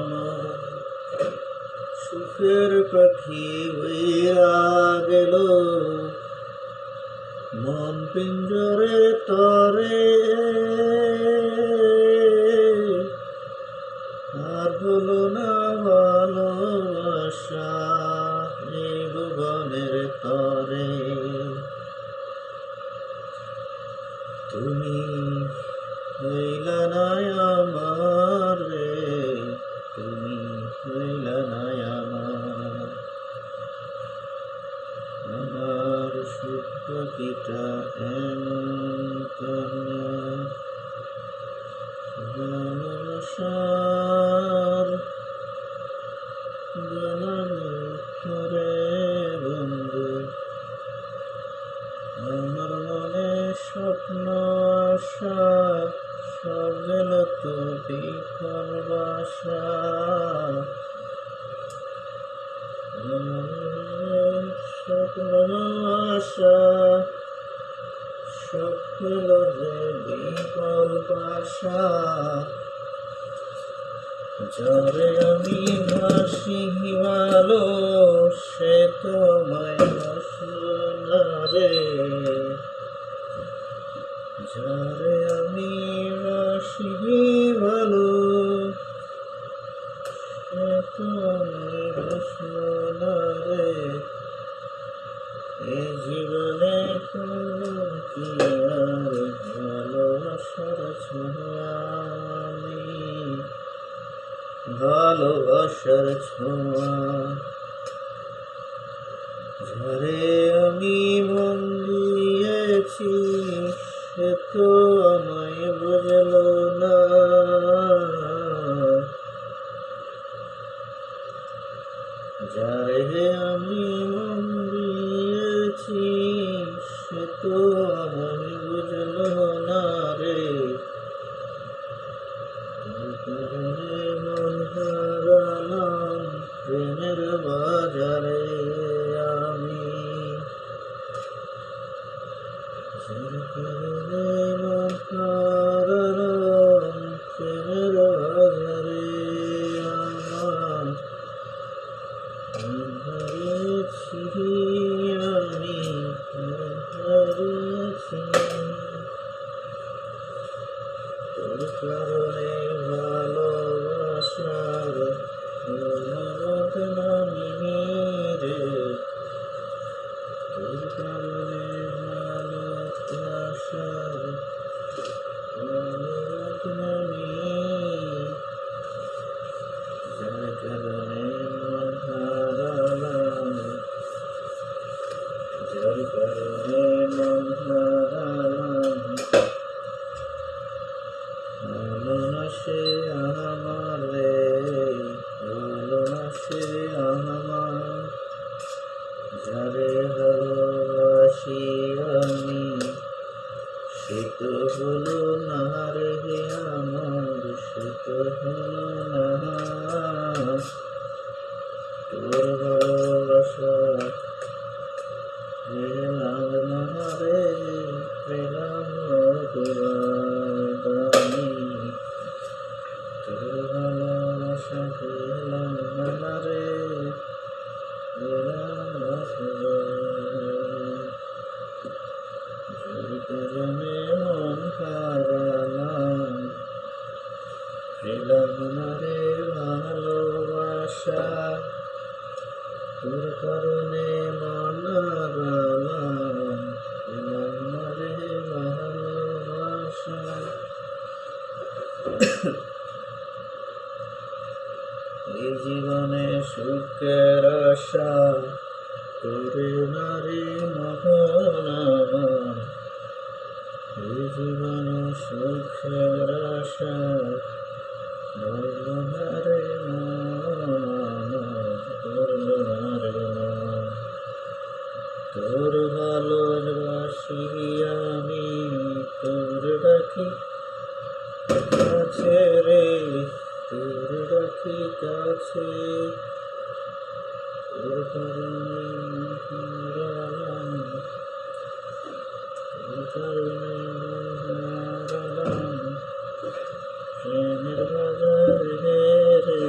আমার সুখের পাখি উইরা গেল মন পিঞ্জরে তরে, আর হলো না ভালোবাসা এই ভুবনের তরে। তুমি হইলা না আমার রে, তুমি হইলা না আমার। আমার সুখ পাখিটা এমন কান্না ভালোবাসার জানালে করে বন্ধু। আমার মনে স্বপ্ন আশা সব গেল তো বিফল বাসা। স্বপ্ন আশা সব গেল যে বিফল বাসা। যারে আমি বাসি ভালো সে তো আমায় বাসলো না রে, যারে আমি বাসি ভালো সে তো আমায় বাসলো না রে। এই জীবনে কোনো কি আর ভালোবাসার ছোঁয়া আমি, ভালোবাসার ছোঁয়া। যারে আমি মন দিয়েছি সে তো আমায় বুঝলো না, যারে আমি মন দিয়েছি সে তো আমায় বুঝলো না রে। মন হারালাম প্রেমের বাজারে আমি, যার কারণে মন হারালাম প্রেমের বাজারে আমার। হারিয়েছি আমি, হারিয়েছি তোর কারণে ভালোবাসার বদনামি রে, তোর কারণে ভালোবাসার বদনামি। যার কারণে মন হারালাম, যার কারণে মন হারালাম। হলো না সে আমার রে, হলো না সে আমার। যারে ভালোবাসি আমি সে তো হলো না রে আমার, সে তো হলো না। তোর ভালোবাসা পেলাম না রে, পেলাম আমি। তোর ভালোবাসা পেলাম না রে, পেলাম যার কারণে মন হারালাম, পেলাম না রে ভালোবাসা। তোর কারণে মন হারালাম, পেলাম না রে ভালোবাসা। এই জীবনে সুখের আশা করে না রে মন আমার। এই জীবনে সুখের আশা করলো না রে মন, করলো না রে মন। তোর ভালোবাসি আমি, তোর ডাকি কাছে রে, তোর ডাকি কাছে। তোর কারণে হারালাম, তোর কারণে হারালাম প্রেমের বাজারে রে।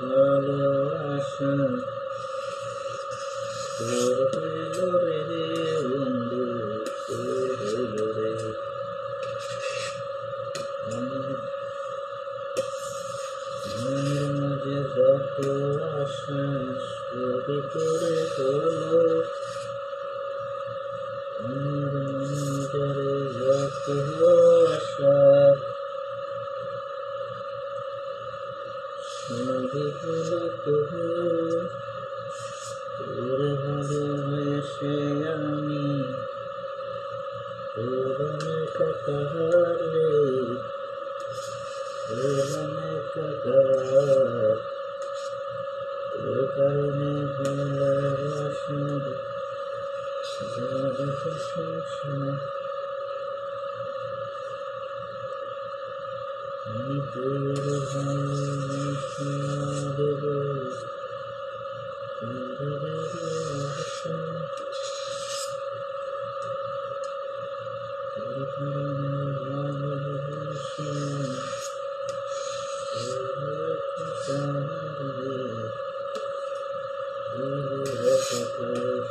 ভালোবাসা তোর হইল রে বন্ধু, তোর হইল রে। মনের মাঝে যত আশা সবই করে হলো, আমার মনের যত আশা সবই হলো তবু তোর ভালোবেসে আমি তোর অনেক কাহারে, তোর অনেক কাহার, তোর কারণে ভালোবাসার জগৎ সংসার আমি তোর ভালোবাসা দেব, তোর ভালোবাসা তোর কারণে ভালোবাসা তোর কাহারে, তোর কাহার।